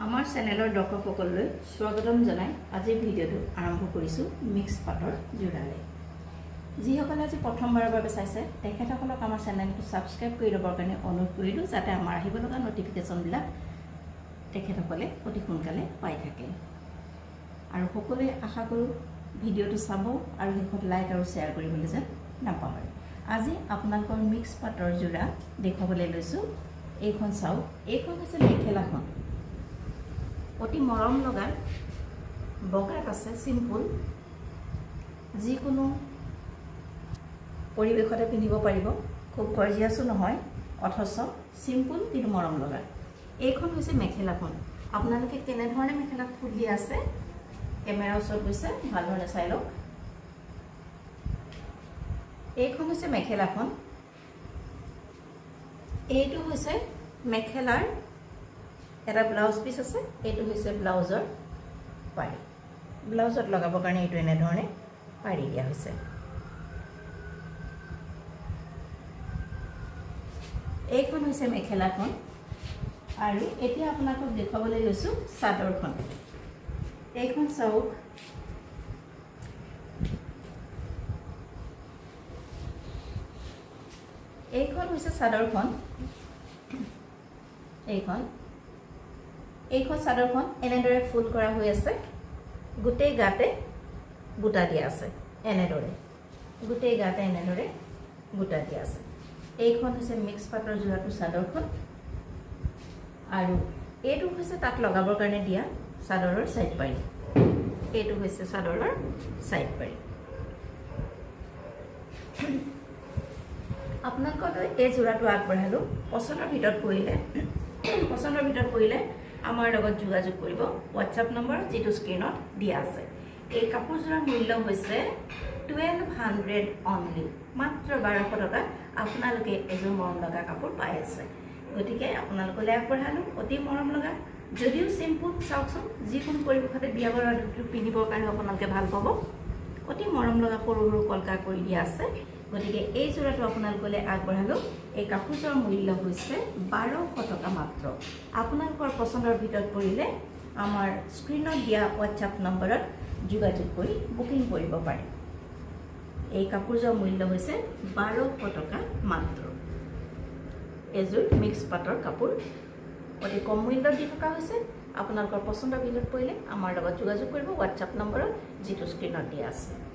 আমাৰ চেনেলৰ দৰ্শকসকললৈ স্বাগতম জনাই আজি ভিডিঅটো আৰম্ভ কৰিছো মিক্স পাটৰ জোৰালে যিসকলে আজি প্ৰথমবাৰৰ বাবে চাইছে তেখেতসকলক আমাৰ চেনেলটো সাবস্ক্ৰাইব কৰি ল'বৰ কাৰণে অনুৰোধ কৰিলো যাতে আমাৰ আহিব লগা নটিফিকেশনবিলাক তেখেতসকলে অতি সোনকালে পাই থাকে আৰু সকলোৱে আশা কৰো ভিডিঅটো চাব আৰু হেকত লাইক আৰু শেয়াৰ কৰিবলৈ যেন নাপাহৰে আজি আপোনালোকৰ মিক্স পাটৰ জোৰা দেখাবলৈ লৈছো এইখন চাও এইখন আছে মেখেলাখন অতি মৰম লগা বগাত আছে সিম্পল যিকোনো পৰিবেশতে পিন্ধিব পাৰিব খুব গৰ্জিয়াসো নহয় অথচ সিম্পল কিন্তু মৰম লগা এইখন হৈছে মেখেলাখন আপোনালোকে কেনে ধৰণে মেখেলা ফুলি আছে কেমেৰা ওচৰত গৈছে ভালদৰে চাই লওক এইখন হৈছে মেখেলাখন এইটো হৈছে মেখেলাৰ এটা ব্লাউজ পিস আছে এটো হৈছে ব্লাউজৰ পাৰি ব্লাউজত লগাব কাৰণে এটো এনে ধৰণে পাৰি দিয়া হৈছে এইখন হৈছে মেখেলাখন আৰু এতিয়া আপোনাক দেখাবলৈ লৈছো চাদৰখন এইখন চাওক এইখন হৈছে চাদৰখন এইখন চাদৰখন এনেদৰে ফুল কৰা হৈ আছে গুটেই গাতে বুটা দিয়া আছে এনেদৰে গুটেই গাতে এনেদৰে বুটা দিয়া আছে এইখন হৈছে মিক্স পাটৰ জোৰাটো চাদৰখন আৰু এইটো হৈছে তাক লগাবৰ কাৰণে দিয়া চাদৰৰ সাইড পাৰি এইটো হৈছে চাদৰৰ সাইড পাৰি আপোনালোকলৈ এই জোৰাটো আগবঢ়ালো পছন্দৰ ভিতৰত পৰিলে আমাৰ লগত যোগাযোগ কৰিব WhatsApp নম্বৰ যেটো স্ক্ৰিনত দিয়া আছে এই কাপোৰজোৰাৰ মূল্য হৈছে 1200 অনলি মাত্ৰ 1200 টকা আপোনালোকে এজন মৰম লগা কাপোৰ পাই আছে গতিকে আপোনালোকলৈ আগবঢ়ালো অতি মৰম লগা যদিও সিম্পল চাওকচোন যিকোনো পৰিবেশতে বিয়া বাৰুত পিন্ধিবৰ কাৰণে আপোনালোকে ভাল পাব অতি মৰম লগা সৰু সৰু কলকা কৰি দিয়া আছে গতিকে এই জোৰাটো আপোনালোকলৈ আগবঢ়ালো এই কাপোৰজোৰাৰ মূল্য হৈছে 1200 টকা মাত্ৰ আপোনালোকৰ পছন্দৰ ভিতৰত পৰিলে আমাৰ স্ক্ৰিনত দিয়া WhatsApp নম্বৰত যোগাযোগ কৰি বুকিং কৰিব পাৰে এই কাপোৰজোৰাৰ মূল্য হৈছে 1200 টকা মাত্ৰ এজোৰ মিক্স পাটৰ কাপোৰ অতি কম মূল্যত দি থকা হৈছে আপোনালোকৰ পছন্দৰ ভিতৰত পৰিলে আমাৰ লগত যোগাযোগ কৰিব WhatsApp নম্বৰত যেটো স্ক্ৰিনত দিয়া আছে